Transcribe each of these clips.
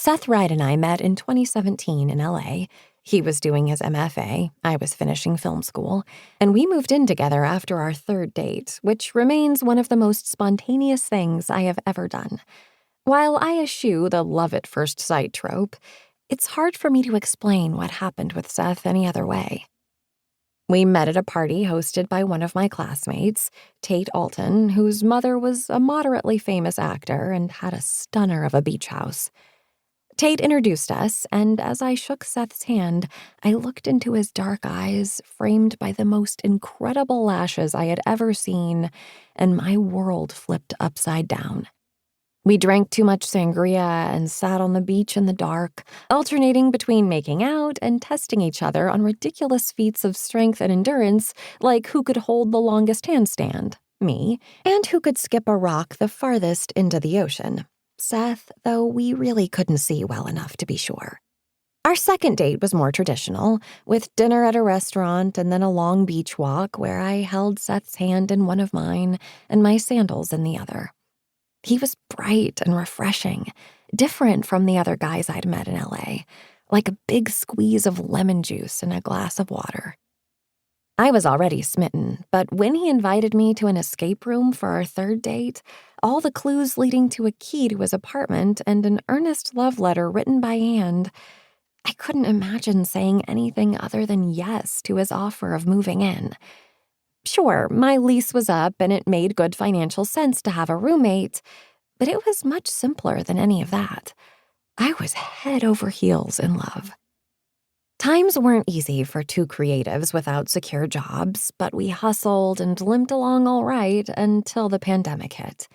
Seth Wright and I met in 2017 in LA. He was doing his MFA, I was finishing film school, and we moved in together after our third date, which remains one of the most spontaneous things I have ever done. While I eschew the love at first sight trope, it's hard for me to explain what happened with Seth any other way. We met at a party hosted by one of my classmates, Tate Alton, whose mother was a moderately famous actor and had a stunner of a beach house. Tate introduced us, and as I shook Seth's hand, I looked into his dark eyes, framed by the most incredible lashes I had ever seen, and my world flipped upside down. We drank too much sangria and sat on the beach in the dark, alternating between making out and testing each other on ridiculous feats of strength and endurance, like who could hold the longest handstand, me, and who could skip a rock the farthest into the ocean, Seth, though we really couldn't see well enough to be sure. Our second date was more traditional, with dinner at a restaurant and then a long beach walk where I held Seth's hand in one of mine and my sandals in the other. He was bright and refreshing, different from the other guys I'd met in LA, like a big squeeze of lemon juice in a glass of water. I was already smitten, but when he invited me to an escape room for our third date, all the clues leading to a key to his apartment and an earnest love letter written by hand, I couldn't imagine saying anything other than yes to his offer of moving in. Sure, my lease was up and it made good financial sense to have a roommate, but it was much simpler than any of that. I was head over heels in love. Times weren't easy for two creatives without secure jobs, but we hustled and limped along all right until the pandemic hit.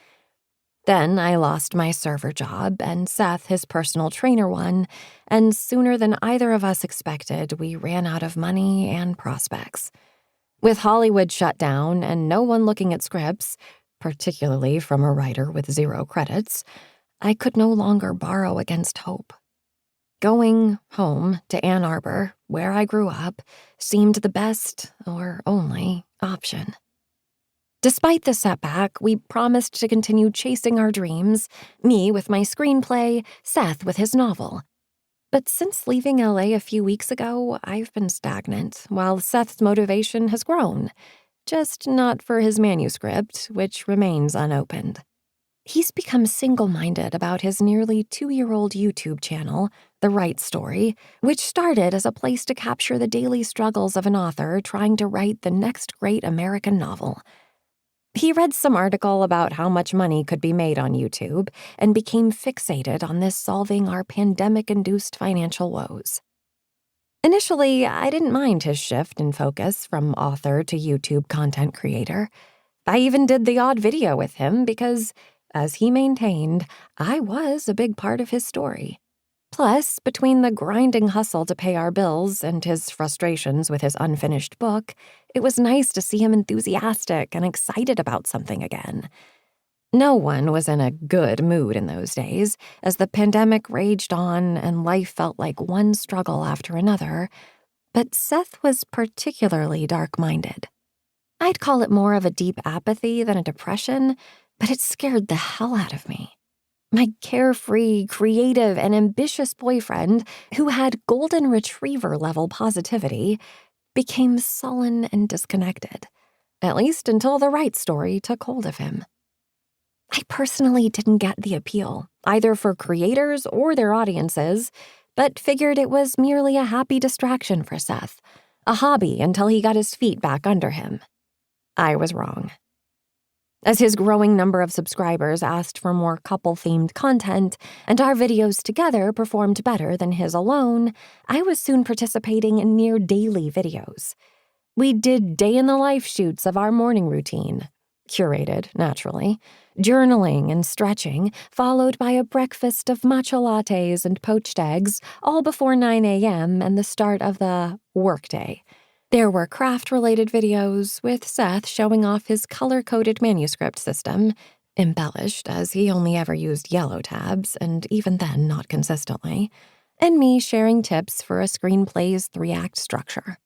Then I lost my server job and Seth his personal trainer one, and sooner than either of us expected, we ran out of money and prospects. With Hollywood shut down and no one looking at scripts, particularly from a writer with 0 credits, I could no longer borrow against hope. Going home to Ann Arbor, where I grew up, seemed the best, or only, option. Despite the setback, we promised to continue chasing our dreams, me with my screenplay, Seth with his novel. But since leaving LA a few weeks ago, I've been stagnant, while Seth's motivation has grown, just not for his manuscript, which remains unopened. He's become single-minded about his nearly 2-year-old YouTube channel, The Right Story, which started as a place to capture the daily struggles of an author trying to write the next great American novel. He read some article about how much money could be made on YouTube and became fixated on this solving our pandemic-induced financial woes. Initially, I didn't mind his shift in focus from author to YouTube content creator. I even did the odd video with him because, as he maintained, I was a big part of his story. Plus, between the grinding hustle to pay our bills and his frustrations with his unfinished book, it was nice to see him enthusiastic and excited about something again. No one was in a good mood in those days, as the pandemic raged on and life felt like one struggle after another, but Seth was particularly dark-minded. I'd call it more of a deep apathy than a depression, but it scared the hell out of me. My carefree, creative, and ambitious boyfriend, who had golden retriever-level positivity, became sullen and disconnected, at least until The Right Story took hold of him. I personally didn't get the appeal, either for creators or their audiences, but figured it was merely a happy distraction for Seth, a hobby until he got his feet back under him. I was wrong. As his growing number of subscribers asked for more couple-themed content, and our videos together performed better than his alone, I was soon participating in near-daily videos. We did day-in-the-life shoots of our morning routine, curated, naturally, journaling and stretching, followed by a breakfast of matcha lattes and poached eggs, all before 9 a.m. and the start of the workday. There were craft-related videos, with Seth showing off his color-coded manuscript system, embellished as he only ever used yellow tabs, and even then not consistently, and me sharing tips for a screenplay's 3-act structure.